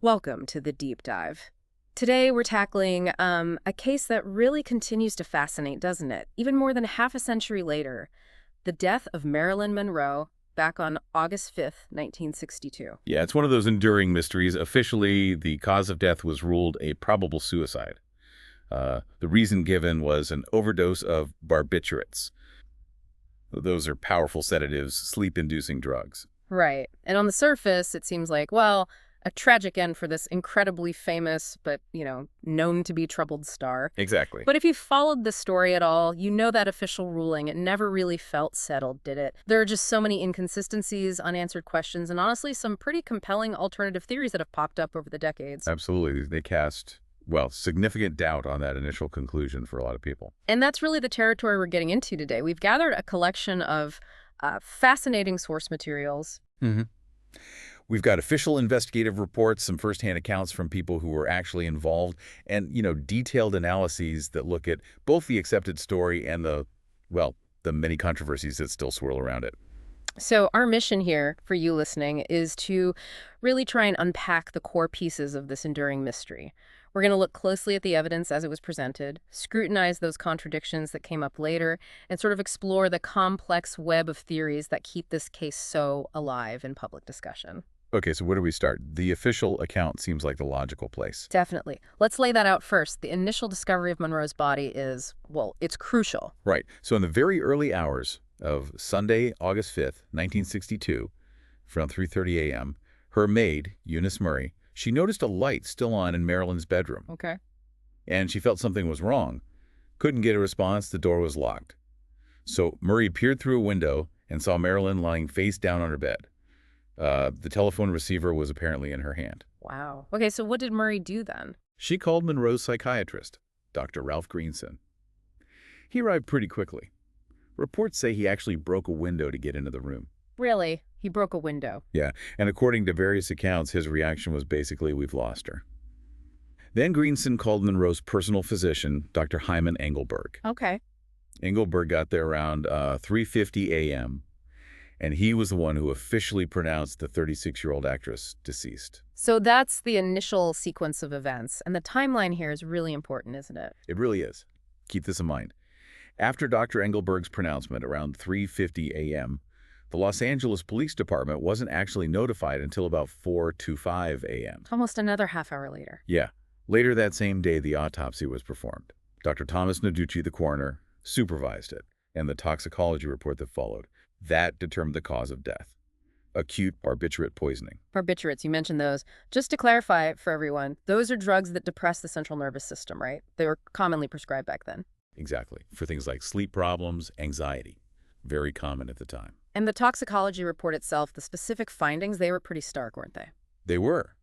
Welcome to the deep dive. Today we're tackling a case that really continues to fascinate, doesn't it? Even more than half a century later, the death of Marilyn Monroe back on August 5th, 1962. Yeah, it's one of those enduring mysteries. Officially, the cause of death was ruled a probable suicide. The reason given was an overdose of barbiturates. Those are powerful sedatives, sleep-inducing drugs. Right. And on the surface, it seems like, well, a tragic end for this incredibly famous but, known to be troubled star. Exactly. But if you followed the story at all, you know that official ruling, it never really felt settled, did it? There are just so many inconsistencies, unanswered questions, and honestly, some pretty compelling alternative theories that have popped up over the decades. Absolutely. They cast, well, significant doubt on that initial conclusion for a lot of people. And that's really the territory we're getting into today. We've gathered a collection of fascinating source materials. Mm-hmm. We've got official investigative reports, some firsthand accounts from people who were actually involved, and, detailed analyses that look at both the accepted story and the many controversies that still swirl around it. So our mission here, for you listening, is to really try and unpack the core pieces of this enduring mystery. We're going to look closely at the evidence as it was presented, scrutinize those contradictions that came up later, and sort of explore the complex web of theories that keep this case so alive in public discussion. Okay, so where do we start? The official account seems like the logical place. Definitely. Let's lay that out first. The initial discovery of Monroe's body is, well, it's crucial. Right. So in the very early hours of Sunday, August 5th, 1962, around 3:30 a.m., her maid, Eunice Murray, she noticed a light still on in Marilyn's bedroom, Okay. and she felt something was wrong. Couldn't get a response. The door was locked. So Murray peered through a window and saw Marilyn lying face down on her bed. The telephone receiver was apparently in her hand. Wow. Okay, so what did Murray do then? She called Monroe's psychiatrist, Dr. Ralph Greenson. He arrived pretty quickly. Reports say he actually broke a window to get into the room. Really? He broke a window. Yeah, and according to various accounts, his reaction was basically, "We've lost her." Then Greenson called Monroe's personal physician, Dr. Hyman Engelberg. Okay. Engelberg got there around 3:50 a.m., and he was the one who officially pronounced the 36-year-old actress deceased. So that's the initial sequence of events, and the timeline here is really important, isn't it? It really is. Keep this in mind. After Dr. Engelberg's pronouncement around 3:50 a.m., the Los Angeles Police Department wasn't actually notified until about 4:25 a.m. Almost another half hour later. Yeah. Later that same day, the autopsy was performed. Dr. Thomas Noducci, the coroner, supervised it, and the toxicology report that followed. That determined the cause of death: acute barbiturate poisoning. Barbiturates, you mentioned those. Just to clarify for everyone, those are drugs that depress the central nervous system, right? They were commonly prescribed back then. Exactly. For things like sleep problems, anxiety. Very common at the time. And the toxicology report itself, the specific findings, they were pretty stark, weren't they? They were.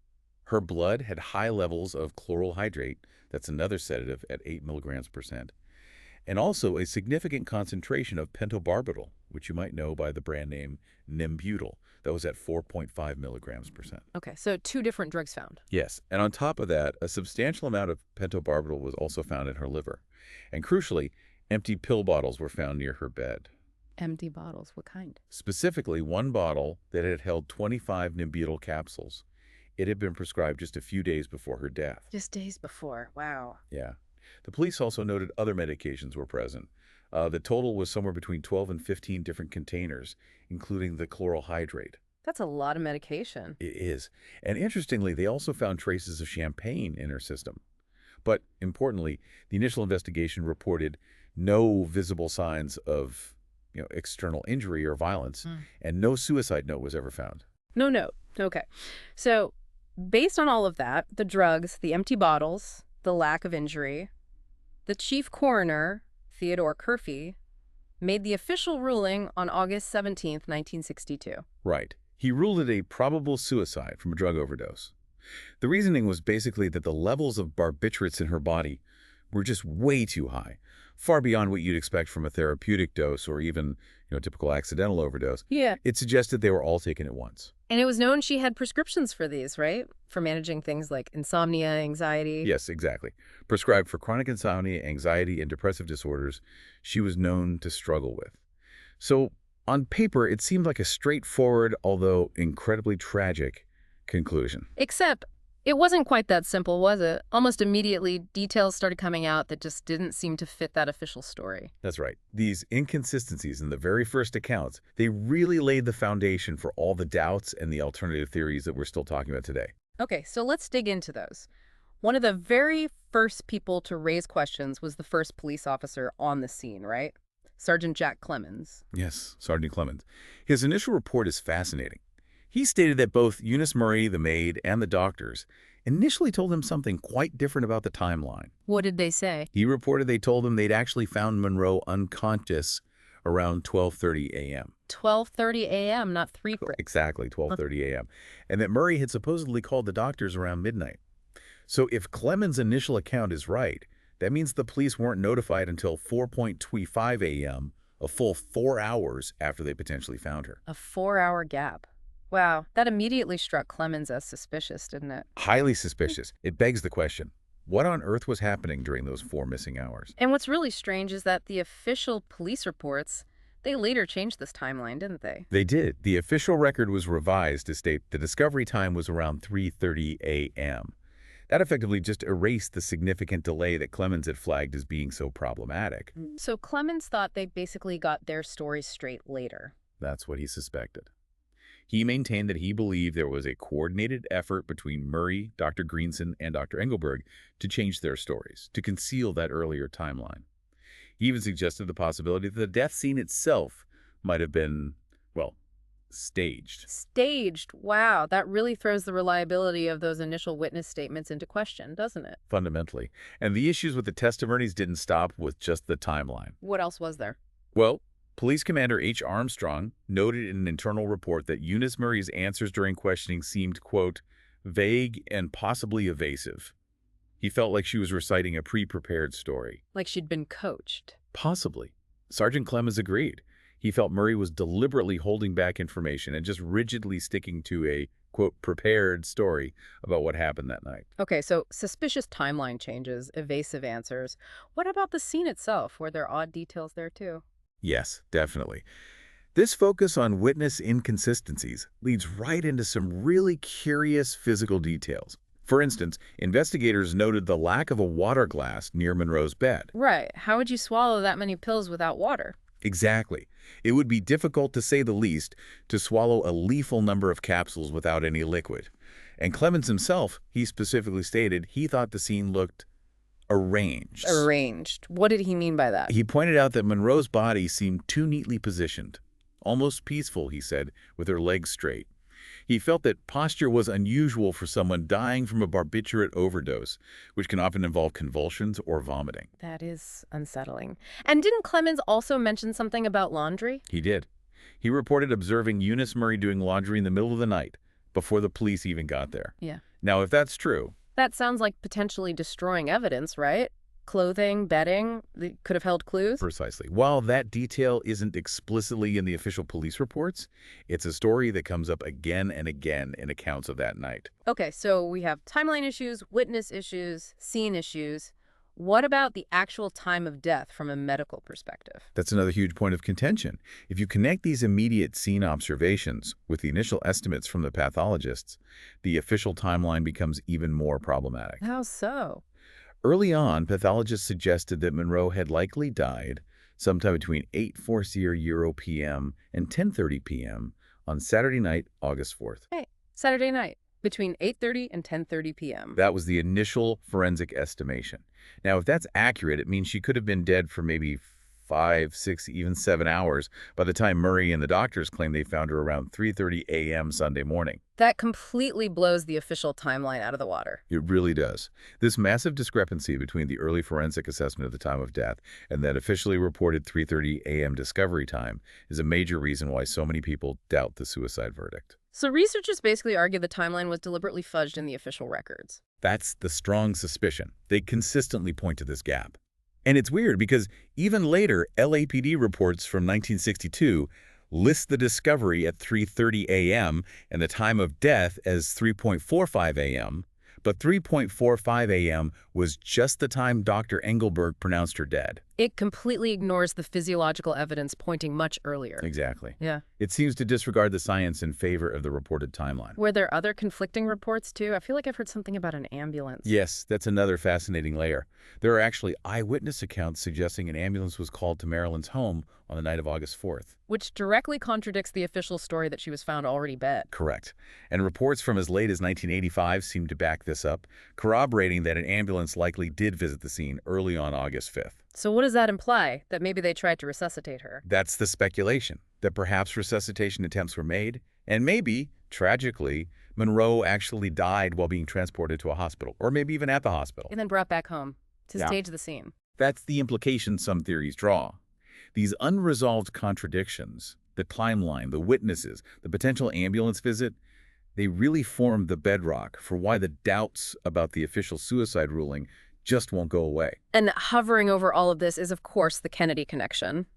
Her blood had high levels of chloral hydrate, that's another sedative, at 8 milligrams percent, and also a significant concentration of pentobarbital, which you might know by the brand name Nimbutal. That was at 4.5 milligrams percent. Okay, so two different drugs found. Yes, and on top of that, a substantial amount of pentobarbital was also found in her liver. And crucially, empty pill bottles were found near her bed. Empty bottles, what kind? Specifically, one bottle that had held 25 Nimbutal capsules. It had been prescribed just a few days before her death. Just days before, wow. Yeah. The police also noted other medications were present. The total was somewhere between 12 and 15 different containers, including the chloral hydrate. That's a lot of medication. It is. And interestingly, they also found traces of champagne in her system. But importantly, the initial investigation reported no visible signs of external injury or violence, and no suicide note was ever found. No note. Okay. So based on all of that, the drugs, the empty bottles, the lack of injury, the chief coroner, Theodore Curfey, made the official ruling on August 17th, 1962. Right. He ruled it a probable suicide from a drug overdose. The reasoning was basically that the levels of barbiturates in her body were just way too high, far beyond what you'd expect from a therapeutic dose or even, a typical accidental overdose. Yeah. It suggested they were all taken at once. And it was known she had prescriptions for these, right? For managing things like insomnia, anxiety. Yes, exactly. Prescribed for chronic insomnia, anxiety, and depressive disorders she was known to struggle with. So, on paper, it seemed like a straightforward, although incredibly tragic, conclusion. Except It wasn't quite that simple, was it? Almost immediately, details started coming out that just didn't seem to fit that official story. That's right. These inconsistencies in the very first accounts, they really laid the foundation for all the doubts and the alternative theories that we're still talking about today. Okay, so let's dig into those. One of the very first people to raise questions was the first police officer on the scene, right? Sergeant Jack Clemens. Yes, Sergeant Clemens. His initial report is fascinating. He stated that both Eunice Murray, the maid, and the doctors initially told him something quite different about the timeline. What did they say? He reported they told him they'd actually found Monroe unconscious around 12:30 a.m. 12:30 a.m., not 3. Exactly, 12:30 a.m. And that Murray had supposedly called the doctors around midnight. So if Clemens' initial account is right, that means the police weren't notified until 4:25 a.m., a full 4 hours after they potentially found her. A 4-hour gap. Wow, that immediately struck Clemens as suspicious, didn't it? Highly suspicious. It begs the question, what on earth was happening during those 4 missing hours? And what's really strange is that the official police reports, they later changed this timeline, didn't they? They did. The official record was revised to state the discovery time was around 3:30 a.m. That effectively just erased the significant delay that Clemens had flagged as being so problematic. So Clemens thought they basically got their story straight later. That's what he suspected. He maintained that he believed there was a coordinated effort between Murray, Dr. Greenson, and Dr. Engelberg to change their stories, to conceal that earlier timeline. He even suggested the possibility that the death scene itself might have been, well, staged. Staged. Wow, that really throws the reliability of those initial witness statements into question, doesn't it? Fundamentally. And the issues with the testimonies didn't stop with just the timeline. What else was there? Well, Police Commander H. Armstrong noted in an internal report that Eunice Murray's answers during questioning seemed, quote, vague and possibly evasive. He felt like she was reciting a pre-prepared story. Like she'd been coached. Possibly. Sergeant Clemens agreed. He felt Murray was deliberately holding back information and just rigidly sticking to a, quote, prepared story about what happened that night. Okay, so suspicious timeline changes, evasive answers. What about the scene itself? Were there odd details there too? Yes, definitely. This focus on witness inconsistencies leads right into some really curious physical details. For instance, investigators noted the lack of a water glass near Monroe's bed. Right. How would you swallow that many pills without water? Exactly. It would be difficult, to say the least, to swallow a lethal number of capsules without any liquid. And Clemens himself, he specifically stated he thought the scene looked arranged. Arranged. What did he mean by that? He pointed out that Monroe's body seemed too neatly positioned. Almost peaceful, he said, with her legs straight. He felt that posture was unusual for someone dying from a barbiturate overdose, which can often involve convulsions or vomiting. That is unsettling. And didn't Clemens also mention something about laundry? He did. He reported observing Eunice Murray doing laundry in the middle of the night, before the police even got there. Yeah. Now, if that's true... That sounds like potentially destroying evidence, right? Clothing, bedding, they could have held clues? Precisely. While that detail isn't explicitly in the official police reports, it's a story that comes up again and again in accounts of that night. Okay, so we have timeline issues, witness issues, scene issues. What about the actual time of death from a medical perspective? That's another huge point of contention. If you connect these immediate scene observations with the initial estimates from the pathologists, the official timeline becomes even more problematic. How so? Early on, pathologists suggested that Monroe had likely died sometime between 8:40 Euro p.m. and 10:30 p.m. on Saturday night, August 4th. Hey, Saturday night, between 8:30 and 10:30 p.m. That was the initial forensic estimation. Now, if that's accurate, it means she could have been dead for maybe 5, 6, even 7 hours by the time Murray and the doctors claimed they found her around 3:30 a.m. Sunday morning. That completely blows the official timeline out of the water. It really does. This massive discrepancy between the early forensic assessment of the time of death and that officially reported 3:30 a.m. discovery time is a major reason why so many people doubt the suicide verdict. So researchers basically argue the timeline was deliberately fudged in the official records. That's the strong suspicion. They consistently point to this gap. And it's weird because even later, LAPD reports from 1962 list the discovery at 3:30 a.m. and the time of death as 3:45 a.m., but 3:45 a.m. was just the time Dr. Engelberg pronounced her dead. It completely ignores the physiological evidence pointing much earlier. Exactly. Yeah. It seems to disregard the science in favor of the reported timeline. Were there other conflicting reports, too? I feel like I've heard something about an ambulance. Yes, that's another fascinating layer. There are actually eyewitness accounts suggesting an ambulance was called to Marilyn's home on the night of August 4th. Which directly contradicts the official story that she was found already dead. Correct. And reports from as late as 1985 seem to back this up, corroborating that an ambulance likely did visit the scene early on August 5th. So what does that imply? That maybe they tried to resuscitate her? That's the speculation, that perhaps resuscitation attempts were made, and maybe, tragically, Monroe actually died while being transported to a hospital, or maybe even at the hospital. And then brought back home to Yeah. stage the scene. That's the implication some theories draw. These unresolved contradictions, the timeline, the witnesses, the potential ambulance visit, they really form the bedrock for why the doubts about the official suicide ruling just won't go away. And hovering over all of this is, of course, the Kennedy connection.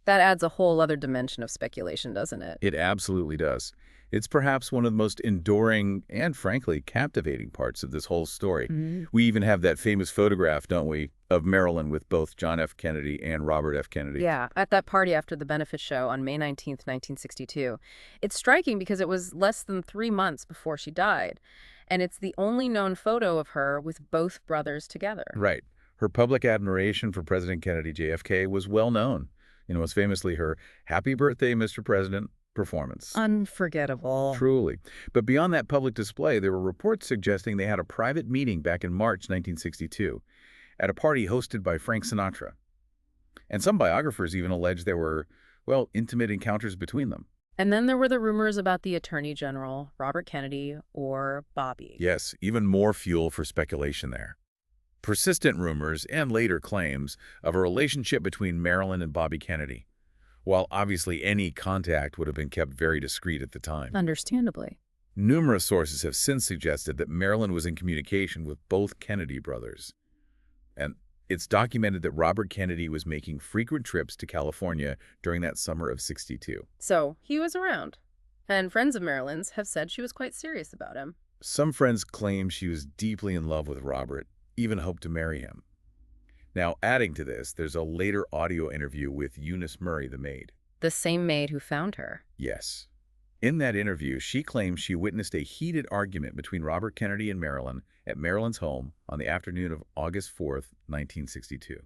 That adds a whole other dimension of speculation, doesn't it? It absolutely does. It's perhaps one of the most enduring and, frankly, captivating parts of this whole story. We even have that famous photograph, don't we, of Marilyn with both John F. Kennedy and Robert F. Kennedy. Yeah, at that party after the benefit show on May 19th, 1962. It's striking because it was less than 3 months before she died, and it's the only known photo of her with both brothers together. Right. Her public admiration for President Kennedy, JFK, was well known. Most famously her "Happy Birthday, Mr. President" performance. Unforgettable. Truly. But beyond that public display, there were reports suggesting they had a private meeting back in March 1962 at a party hosted by Frank Sinatra. And some biographers even allege there were, well, intimate encounters between them. And then there were the rumors about the Attorney General, Robert Kennedy, or Bobby. Yes, even more fuel for speculation there. Persistent rumors and later claims of a relationship between Marilyn and Bobby Kennedy, while obviously any contact would have been kept very discreet at the time. Understandably. Numerous sources have since suggested that Marilyn was in communication with both Kennedy brothers. And it's documented that Robert Kennedy was making frequent trips to California during that summer of '62. So he was around. And friends of Marilyn's have said she was quite serious about him. Some friends claim she was deeply in love with Robert, even hoped to marry him. Now, adding to this, there's a later audio interview with Eunice Murray, the maid. The same maid who found her. Yes. In that interview, she claims she witnessed a heated argument between Robert Kennedy and Marilyn at Marilyn's home on the afternoon of August 4th, 1962,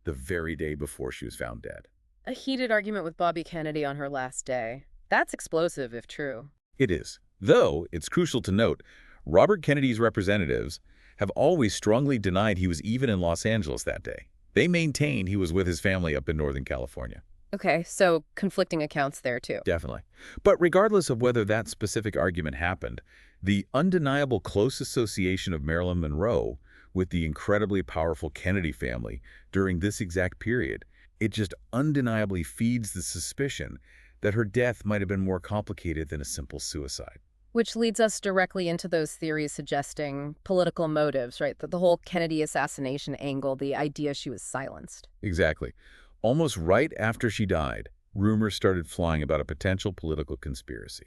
the very day before she was found dead. A heated argument with Bobby Kennedy on her last day. That's explosive, if true. It is. Though, it's crucial to note, Robert Kennedy's representatives have always strongly denied he was even in Los Angeles that day. They maintain he was with his family up in Northern California. Okay, so conflicting accounts there, too. Definitely. But regardless of whether that specific argument happened, the undeniable close association of Marilyn Monroe with the incredibly powerful Kennedy family during this exact period, it just undeniably feeds the suspicion that her death might have been more complicated than a simple suicide. Which leads us directly into those theories suggesting political motives, right? The whole Kennedy assassination angle, the idea she was silenced. Exactly. Almost right after she died, rumors started flying about a potential political conspiracy.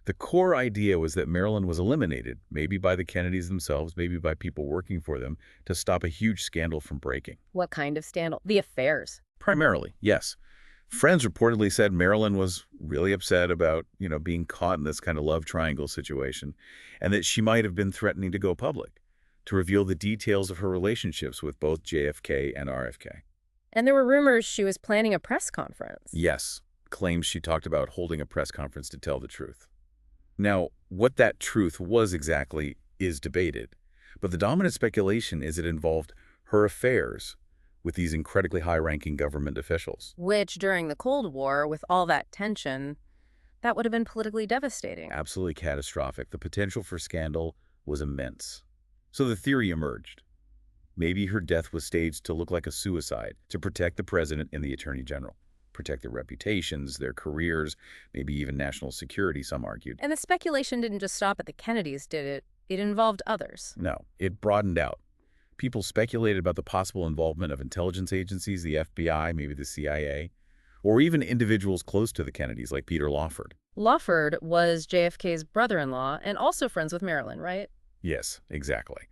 The core idea was that Marilyn was eliminated, maybe by the Kennedys themselves, maybe by people working for them, to stop a huge scandal from breaking. What kind of scandal? The affairs. Primarily, yes. Friends reportedly said Marilyn was really upset about, being caught in this kind of love triangle situation, and that she might have been threatening to go public, to reveal the details of her relationships with both JFK and RFK. And there were rumors she was planning a press conference. Yes, claims she talked about holding a press conference to tell the truth. Now, what that truth was exactly is debated, but the dominant speculation is it involved her affairs with these incredibly high-ranking government officials. Which, during the Cold War, with all that tension, that would have been politically devastating. Absolutely catastrophic. The potential for scandal was immense. So the theory emerged. Maybe her death was staged to look like a suicide, to protect the president and the attorney general, protect their reputations, their careers, maybe even national security, some argued. And the speculation didn't just stop at the Kennedys, did it? It involved others. No, it broadened out. People speculated about the possible involvement of intelligence agencies, the FBI, maybe the CIA, or even individuals close to the Kennedys like Peter Lawford. Lawford was JFK's brother-in-law and also friends with Marilyn, right? Yes, exactly.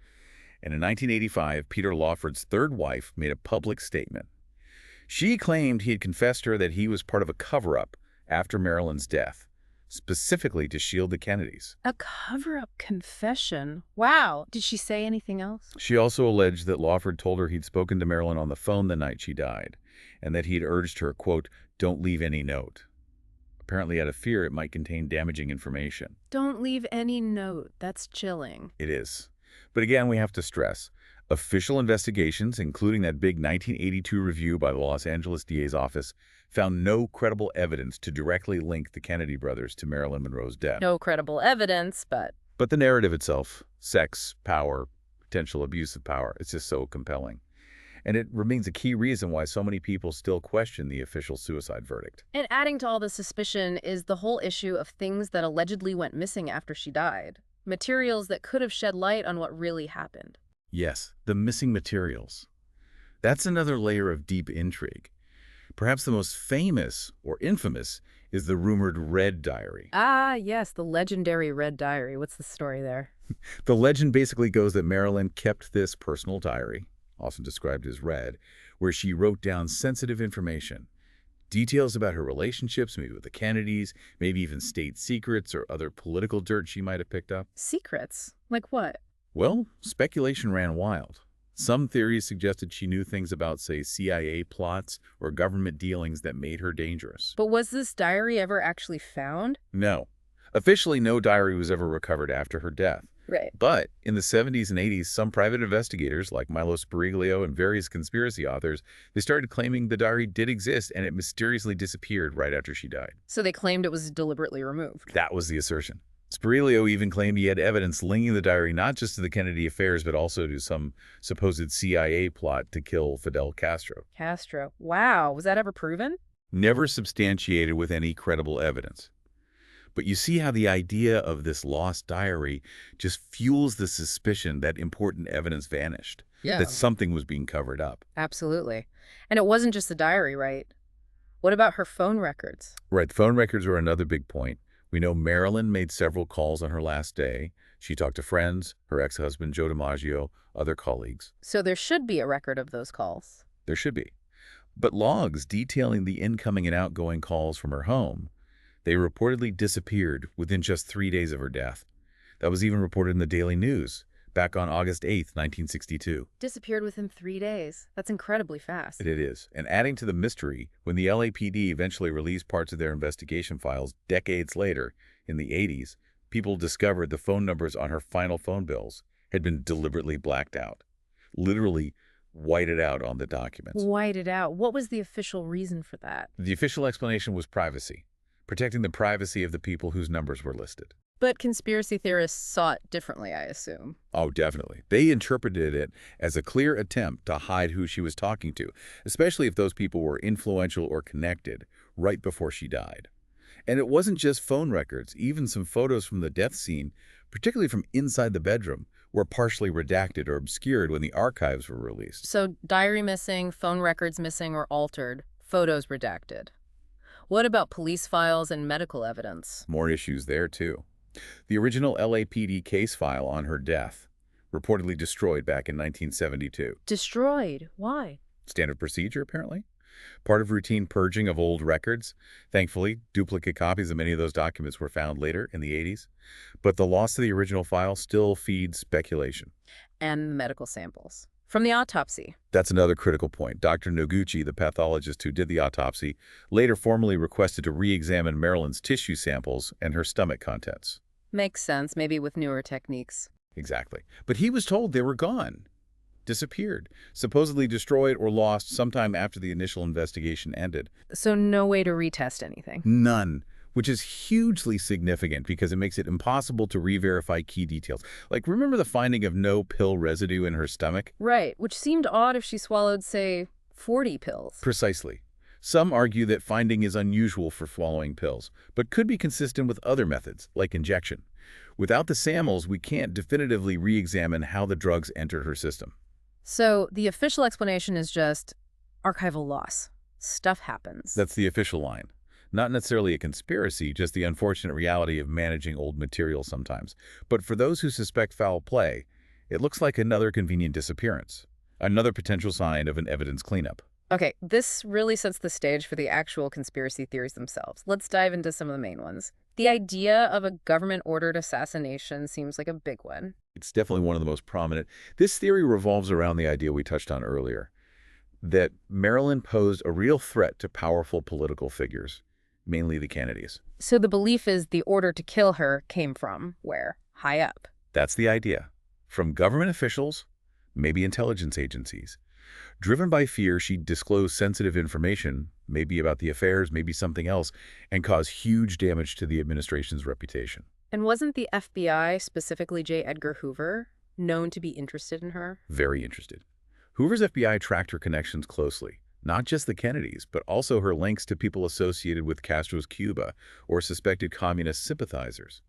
And in 1985, Peter Lawford's third wife made a public statement. She claimed he had confessed to her that he was part of a cover-up after Marilyn's death, specifically to shield the Kennedys. A cover-up confession. Wow. Did she say anything else? She also alleged that Lawford told her he'd spoken to Marilyn on the phone the night she died, and that he'd urged her, quote, "Don't leave any note," apparently out of fear it might contain damaging information. Don't leave any note. That's chilling. It is. But again, we have to stress, official investigations, including that big 1982 review by the Los Angeles DA's office, found no credible evidence to directly link the Kennedy brothers to Marilyn Monroe's death. No credible evidence, but... But the narrative itself, sex, power, potential abuse of power, it's just so compelling. And it remains a key reason why so many people still question the official suicide verdict. And adding to all the suspicion is the whole issue of things that allegedly went missing after she died. Materials that could have shed light on what really happened. Yes, the missing materials. That's another layer of deep intrigue. Perhaps the most famous, or infamous, is the rumored Red Diary. Ah, yes, the legendary Red Diary. What's the story there? The legend basically goes that Marilyn kept this personal diary, often described as Red, where she wrote down sensitive information. Details about her relationships, maybe with the Kennedys, maybe even state secrets or other political dirt she might have picked up. Secrets? Like what? Well, speculation ran wild. Some theories suggested she knew things about, say, CIA plots or government dealings that made her dangerous. But was this diary ever actually found? No. Officially, no diary was ever recovered after her death. Right. But in the 70s and 80s, some private investigators, like Milo Spiriglio and various conspiracy authors, they started claiming the diary did exist and it mysteriously disappeared right after she died. So they claimed it was deliberately removed. That was the assertion. Spiriglio even claimed he had evidence linking the diary not just to the Kennedy affairs, but also to some supposed CIA plot to kill Fidel Castro. Castro. Wow. Was that ever proven? Never substantiated with any credible evidence. But you see how the idea of this lost diary just fuels the suspicion that important evidence vanished, Yeah. that something was being covered up. Absolutely. And it wasn't just the diary, right? What about her phone records? Right, the phone records are another big point. We know Marilyn made several calls on her last day. She talked to friends, her ex-husband Joe DiMaggio, other colleagues. So there should be a record of those calls. There should be. But logs detailing the incoming and outgoing calls from her home, they reportedly disappeared within just 3 days of her death. That was even reported in the Daily News back on August 8th, 1962. Disappeared within 3 days. That's incredibly fast. It is. And adding to the mystery, when the LAPD eventually released parts of their investigation files decades later, in the 80s, people discovered the phone numbers on her final phone bills had been deliberately blacked out. Literally whited out on the documents. Whited out. What was the official reason for that? The official explanation was privacy, protecting the privacy of the people whose numbers were listed. But conspiracy theorists saw it differently, I assume. Oh, definitely. They interpreted it as a clear attempt to hide who she was talking to, especially if those people were influential or connected right before she died. And it wasn't just phone records. Even some photos from the death scene, particularly from inside the bedroom, were partially redacted or obscured when the archives were released. So diary missing, phone records missing or altered, photos redacted. What about police files and medical evidence? More issues there, too. The original LAPD case file on her death, reportedly destroyed back in 1972. Destroyed? Why? Standard procedure, apparently. Part of routine purging of old records. Thankfully, duplicate copies of many of those documents were found later in the 80s. But the loss of the original file still feeds speculation. And the medical samples. From the autopsy. That's another critical point. Dr. Noguchi, the pathologist who did the autopsy, later formally requested to re-examine Marilyn's tissue samples and her stomach contents. Makes sense, maybe with newer techniques. Exactly. But he was told they were gone. Disappeared. Supposedly destroyed or lost sometime after the initial investigation ended. So no way to retest anything. None. Which is hugely significant because it makes it impossible to re-verify key details. Like, remember the finding of no pill residue in her stomach? Right, which seemed odd if she swallowed, say, 40 pills. Precisely. Some argue that finding is unusual for swallowing pills, but could be consistent with other methods, like injection. Without the samples, we can't definitively re-examine how the drugs entered her system. So the official explanation is just archival loss. Stuff happens. That's the official line. Not necessarily a conspiracy, just the unfortunate reality of managing old material sometimes. But for those who suspect foul play, it looks like another convenient disappearance. Another potential sign of an evidence cleanup. Okay, this really sets the stage for the actual conspiracy theories themselves. Let's dive into some of the main ones. The idea of a government-ordered assassination seems like a big one. It's definitely one of the most prominent. This theory revolves around the idea we touched on earlier, that Marilyn posed a real threat to powerful political figures, mainly the Kennedys. So the belief is the order to kill her came from where? High up. That's the idea. From government officials, maybe intelligence agencies. Driven by fear, she'd disclose sensitive information, maybe about the affairs, maybe something else, and cause huge damage to the administration's reputation. And wasn't the FBI, specifically J. Edgar Hoover, known to be interested in her? Very interested. Hoover's FBI tracked her connections closely, not just the Kennedys, but also her links to people associated with Castro's Cuba or suspected communist sympathizers.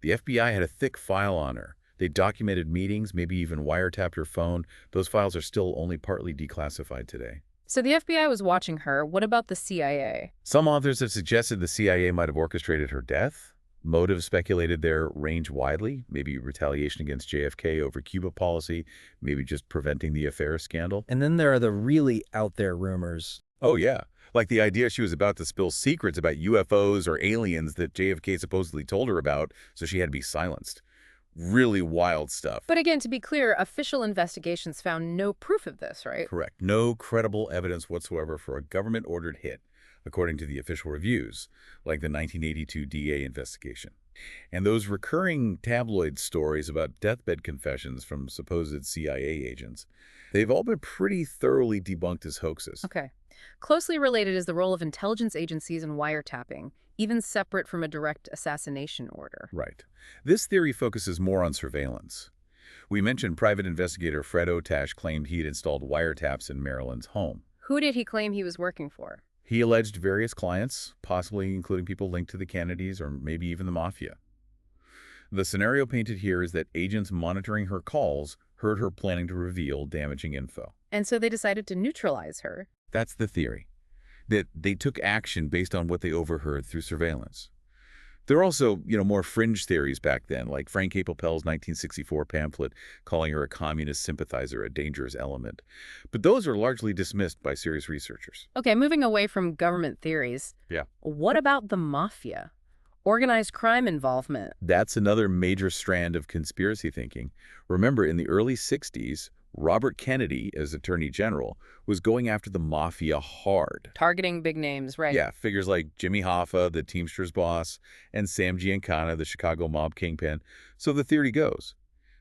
The FBI had a thick file on her. They documented meetings, maybe even wiretapped her phone. Those files are still only partly declassified today. So the FBI was watching her. What about the CIA? Some authors have suggested the CIA might have orchestrated her death. Motives speculated there range widely, maybe retaliation against JFK over Cuba policy, maybe just preventing the affair scandal. And then there are the really out there rumors. Oh, yeah. Like the idea she was about to spill secrets about UFOs or aliens that JFK supposedly told her about, so she had to be silenced. Really wild stuff. But again, to be clear, official investigations found no proof of this, right? Correct. No credible evidence whatsoever for a government-ordered hit, according to the official reviews, like the 1982 DA investigation. And those recurring tabloid stories about deathbed confessions from supposed CIA agents, they've all been pretty thoroughly debunked as hoaxes. Okay. Closely related is the role of intelligence agencies in wiretapping, even separate from a direct assassination order. Right. This theory focuses more on surveillance. We mentioned private investigator Fred Otash claimed he had installed wiretaps in Marilyn's home. Who did he claim he was working for? He alleged various clients, possibly including people linked to the Kennedys or maybe even the mafia. The scenario painted here is that agents monitoring her calls heard her planning to reveal damaging info. And so they decided to neutralize her. That's the theory, that they took action based on what they overheard through surveillance. There are also, more fringe theories back then, like Frank A. Poppel's 1964 pamphlet calling her a communist sympathizer, a dangerous element. But those are largely dismissed by serious researchers. Okay, moving away from government theories. Yeah. What about the mafia? Organized crime involvement. That's another major strand of conspiracy thinking. Remember, in the early 60s, Robert Kennedy, as Attorney General, was going after the mafia hard. Targeting big names, right? Yeah, figures like Jimmy Hoffa, the Teamsters boss, and Sam Giancana, the Chicago mob kingpin. So the theory goes,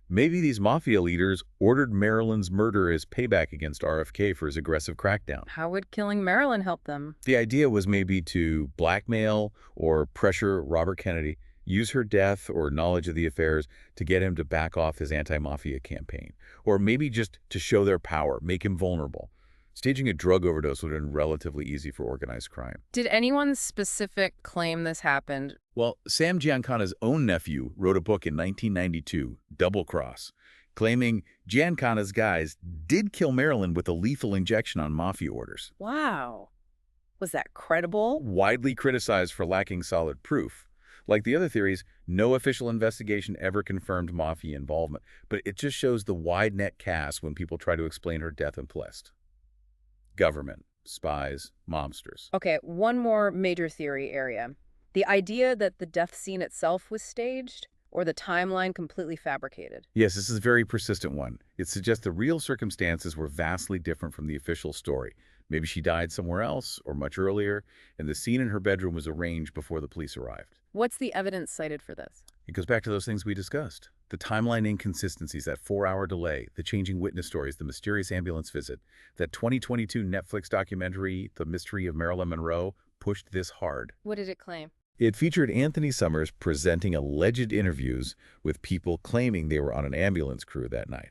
maybe these mafia leaders ordered Marilyn's murder as payback against RFK for his aggressive crackdown. How would killing Marilyn help them? The idea was maybe to blackmail or pressure Robert Kennedy, use her death or knowledge of the affairs to get him to back off his anti-mafia campaign. Or maybe just to show their power, make him vulnerable. Staging a drug overdose would have been relatively easy for organized crime. Did anyone specific claim this happened? Well, Sam Giancana's own nephew wrote a book in 1992, Double Cross, claiming Giancana's guys did kill Marilyn with a lethal injection on mafia orders. Wow. Was that credible? Widely criticized for lacking solid proof. Like the other theories, no official investigation ever confirmed mafia involvement, but it just shows the wide net cast when people try to explain her death and Plessed. Government, spies, mobsters. Okay, one more major theory area. The idea that the death scene itself was staged or the timeline completely fabricated. Yes, this is a very persistent one. It suggests the real circumstances were vastly different from the official story. Maybe she died somewhere else or much earlier, and the scene in her bedroom was arranged before the police arrived. What's the evidence cited for this? It goes back to those things we discussed. The timeline inconsistencies, that 4-hour delay, the changing witness stories, the mysterious ambulance visit, that 2022 Netflix documentary, The Mystery of Marilyn Monroe, pushed this hard. What did it claim? It featured Anthony Summers presenting alleged interviews with people claiming they were on an ambulance crew that night.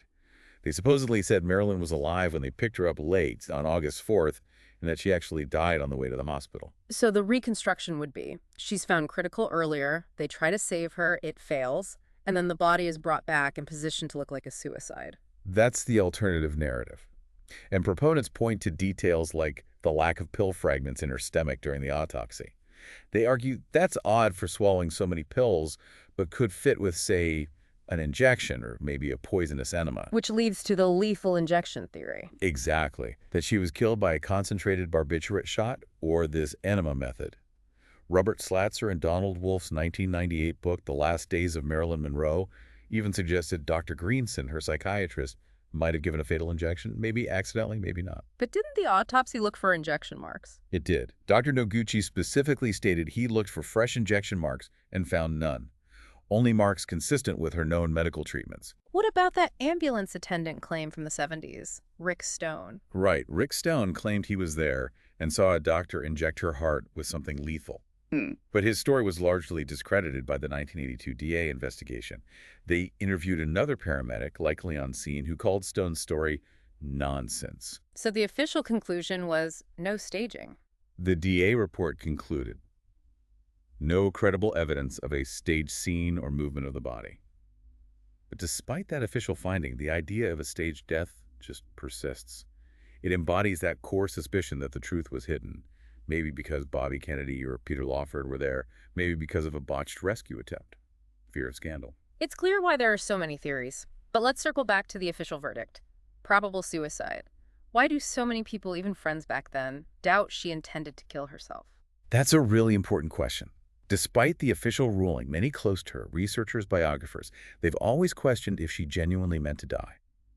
They supposedly said Marilyn was alive when they picked her up late on August 4th and that she actually died on the way to the hospital. So the reconstruction would be, she's found critical earlier, they try to save her, it fails, and then the body is brought back and positioned to look like a suicide. That's the alternative narrative. And proponents point to details like the lack of pill fragments in her stomach during the autopsy. They argue that's odd for swallowing so many pills, but could fit with, say, an injection or maybe a poisonous enema. Which leads to the lethal injection theory. Exactly. That she was killed by a concentrated barbiturate shot or this enema method. Robert Slatzer in Donald Wolfe's 1998 book, The Last Days of Marilyn Monroe, even suggested Dr. Greenson, her psychiatrist, might have given a fatal injection, maybe accidentally, maybe not. But didn't the autopsy look for injection marks? It did. Dr. Noguchi specifically stated he looked for fresh injection marks and found none. Only marks consistent with her known medical treatments. What about that ambulance attendant claim from the 70s, Rick Stone? Right. Rick Stone claimed he was there and saw a doctor inject her heart with something lethal. But his story was largely discredited by the 1982 DA investigation. They interviewed another paramedic, likely on scene, who called Stone's story nonsense. So the official conclusion was no staging. The DA report concluded no credible evidence of a staged scene or movement of the body. But despite that official finding, the idea of a staged death just persists. It embodies that core suspicion that the truth was hidden. Maybe because Bobby Kennedy or Peter Lawford were there. Maybe because of a botched rescue attempt. Fear of scandal. It's clear why there are so many theories. But let's circle back to the official verdict. Probable suicide. Why do so many people, even friends back then, doubt she intended to kill herself? That's a really important question. Despite the official ruling, many close to her, researchers, biographers, they've always questioned if she genuinely meant to die.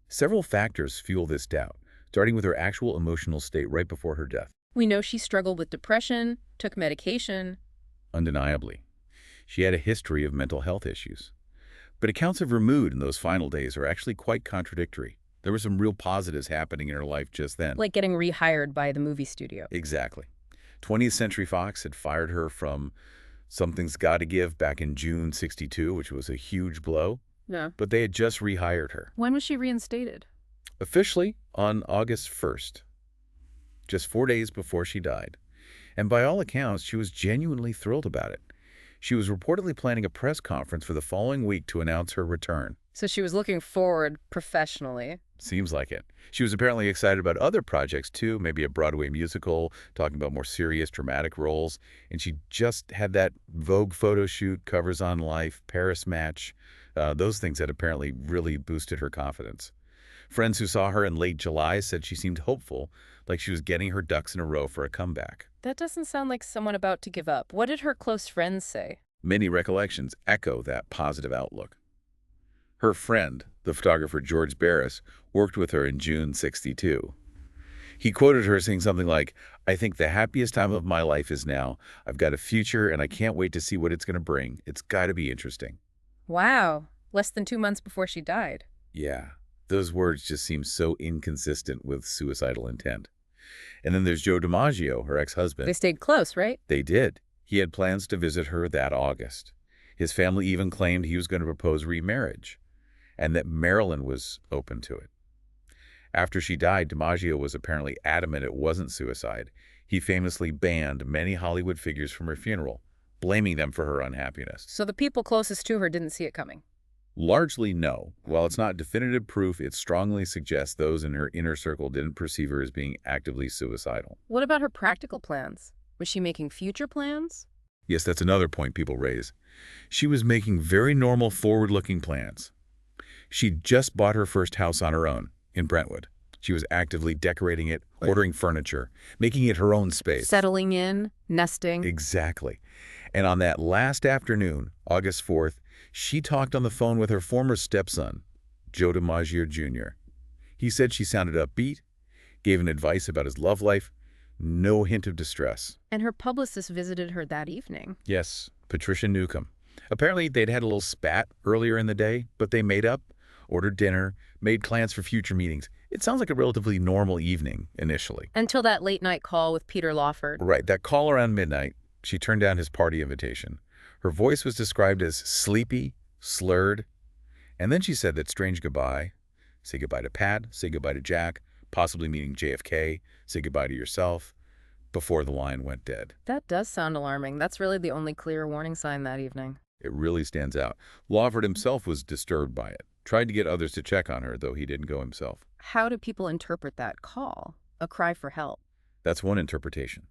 Several factors fuel this doubt, starting with her actual emotional state right before her death. We know she struggled with depression, took medication. Undeniably. She had a history of mental health issues. But accounts of her mood in those final days are actually quite contradictory. There were some real positives happening in her life just then. Like getting rehired by the movie studio. Exactly. 20th Century Fox had fired her from Something's Gotta Give back in June '62, which was a huge blow. Yeah. But they had just rehired her. When was she reinstated? Officially on August 1st. Just 4 days before she died. And by all accounts, she was genuinely thrilled about it. She was reportedly planning a press conference for the following week to announce her return. So she was looking forward professionally. Seems like it. She was apparently excited about other projects too, maybe a Broadway musical, talking about more serious, dramatic roles. And she just had that Vogue photo shoot, covers on Life, Paris match. Those things had apparently really boosted her confidence. Friends who saw her in late July said she seemed hopeful, like she was getting her ducks in a row for a comeback. That doesn't sound like someone about to give up. What did her close friends say? Many recollections echo that positive outlook. Her friend, the photographer George Barris, worked with her in June '62. He quoted her saying something like, "I think the happiest time of my life is now. I've got a future and I can't wait to see what it's going to bring. It's got to be interesting." Wow. Less than 2 months before she died. Yeah, those words just seem so inconsistent with suicidal intent. And then there's Joe DiMaggio, her ex-husband. They stayed close, right? They did. He had plans to visit her that August. His family even claimed he was going to propose remarriage, and that Marilyn was open to it. After she died, DiMaggio was apparently adamant it wasn't suicide. He famously banned many Hollywood figures from her funeral, blaming them for her unhappiness. So the people closest to her didn't see it coming. Largely no. While it's not definitive proof, it strongly suggests those in her inner circle didn't perceive her as being actively suicidal. What about her practical plans? Was she making future plans? Yes, that's another point people raise. She was making very normal, forward-looking plans. She'd just bought her first house on her own in Brentwood. She was actively decorating it, ordering furniture, making it her own space. Settling in, nesting. Exactly. And on that last afternoon, August 4th, she talked on the phone with her former stepson, Joe DiMaggio Jr. He said she sounded upbeat, gave him advice about his love life, no hint of distress. And her publicist visited her that evening. Yes, Patricia Newcomb. Apparently, they'd had a little spat earlier in the day, but they made up, ordered dinner, made plans for future meetings. It sounds like a relatively normal evening initially. Until that late-night call with Peter Lawford. Right, that call around midnight, she turned down his party invitation. Her voice was described as sleepy, slurred, and then she said that strange goodbye. Say goodbye to Pat, say goodbye to Jack, possibly meaning JFK, say goodbye to yourself, before the line went dead. That does sound alarming. That's really the only clear warning sign that evening. It really stands out. Lawford himself was disturbed by it, tried to get others to check on her, though he didn't go himself. How do people interpret that call? A cry for help? That's one interpretation.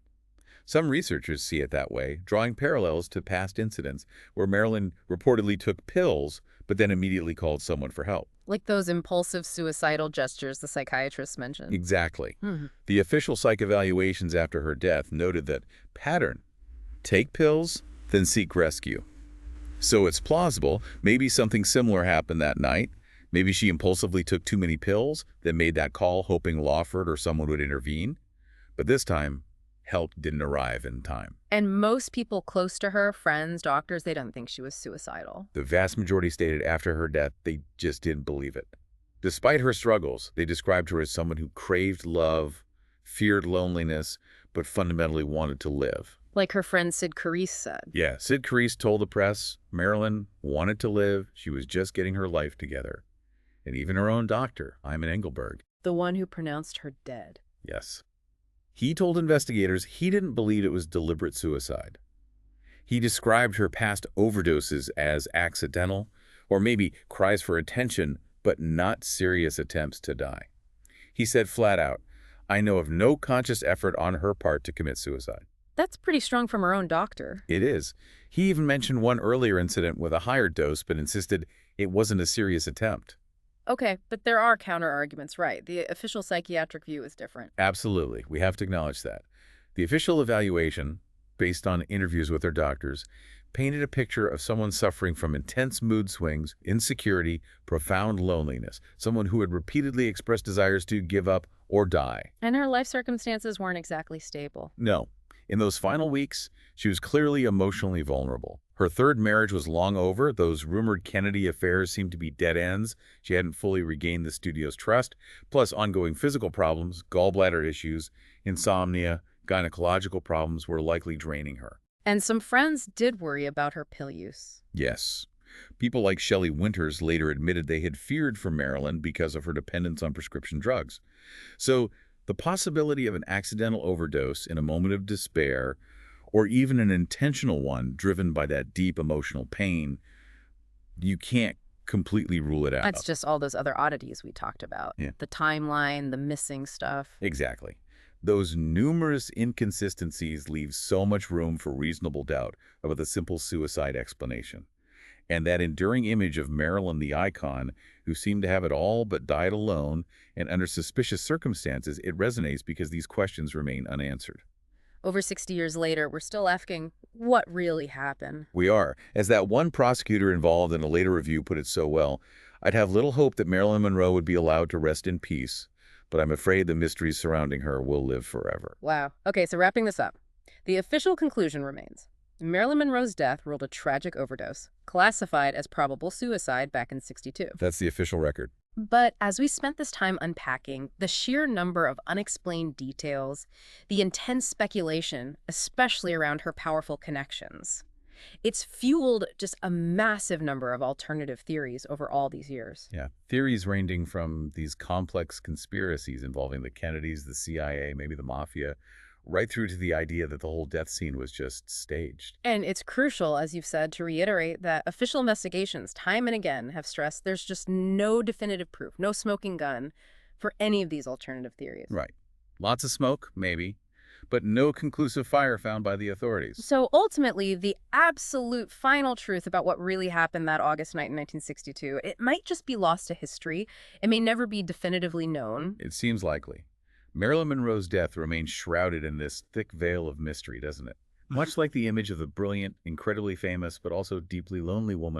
Some researchers see it that way, drawing parallels to past incidents where Marilyn reportedly took pills but then immediately called someone for help. Like those impulsive suicidal gestures the psychiatrist mentioned. Exactly. Hmm. The official psych evaluations after her death noted that pattern: take pills, then seek rescue. So it's plausible maybe something similar happened that night. Maybe she impulsively took too many pills, then made that call hoping Lawford or someone would intervene. But this time, help didn't arrive in time. And most people close to her, friends, doctors, they don't think she was suicidal. The vast majority stated after her death they just didn't believe it. Despite her struggles, they described her as someone who craved love, feared loneliness, but fundamentally wanted to live. Like her friend Sid Charisse said. Yeah, Sid Charisse told the press Marilyn wanted to live, she was just getting her life together. And even her own doctor, Hyman Engelberg. The one who pronounced her dead. Yes. He told investigators he didn't believe it was deliberate suicide. He described her past overdoses as accidental, or maybe cries for attention, but not serious attempts to die. He said flat out, "I know of no conscious effort on her part to commit suicide." That's pretty strong from her own doctor. It is. He even mentioned one earlier incident with a higher dose, but insisted it wasn't a serious attempt. Okay, but there are counter-arguments, right? The official psychiatric view is different. Absolutely. We have to acknowledge that. The official evaluation, based on interviews with their doctors, painted a picture of someone suffering from intense mood swings, insecurity, profound loneliness, someone who had repeatedly expressed desires to give up or die. And her life circumstances weren't exactly stable. No. In those final weeks, she was clearly emotionally vulnerable. Her third marriage was long over. Those rumored Kennedy affairs seemed to be dead ends. She hadn't fully regained the studio's trust. Plus, ongoing physical problems, gallbladder issues, insomnia, gynecological problems were likely draining her. And some friends did worry about her pill use. Yes. People like Shelley Winters later admitted they had feared for Marilyn because of her dependence on prescription drugs. So, the possibility of an accidental overdose in a moment of despair, or even an intentional one driven by that deep emotional pain, you can't completely rule it out. That's just all those other oddities we talked about. Yeah. The timeline, the missing stuff. Exactly. Those numerous inconsistencies leave so much room for reasonable doubt about the simple suicide explanation. And that enduring image of Marilyn the icon, who seemed to have it all but died alone, and under suspicious circumstances, it resonates because these questions remain unanswered. Over 60 years later, we're still asking, what really happened? We are. As that one prosecutor involved in a later review put it so well, "I'd have little hope that Marilyn Monroe would be allowed to rest in peace, but I'm afraid the mysteries surrounding her will live forever." Wow. Okay, so wrapping this up, the official conclusion remains. Marilyn Monroe's death ruled a tragic overdose, classified as probable suicide back in '62. That's the official record. But as we spent this time unpacking the sheer number of unexplained details, the intense speculation, especially around her powerful connections, it's fueled just a massive number of alternative theories over all these years. Yeah. Theories ranging from these complex conspiracies involving the Kennedys, the CIA, maybe the mafia, right through to the idea that the whole death scene was just staged. And it's crucial, as you've said, to reiterate that official investigations time and again have stressed there's just no definitive proof, no smoking gun for any of these alternative theories. Right. Lots of smoke, maybe, but no conclusive fire found by the authorities. So ultimately, the absolute final truth about what really happened that August night in 1962, it might just be lost to history. It may never be definitively known. It seems likely. Marilyn Monroe's death remains shrouded in this thick veil of mystery, doesn't it? Much like the image of the brilliant, incredibly famous, but also deeply lonely woman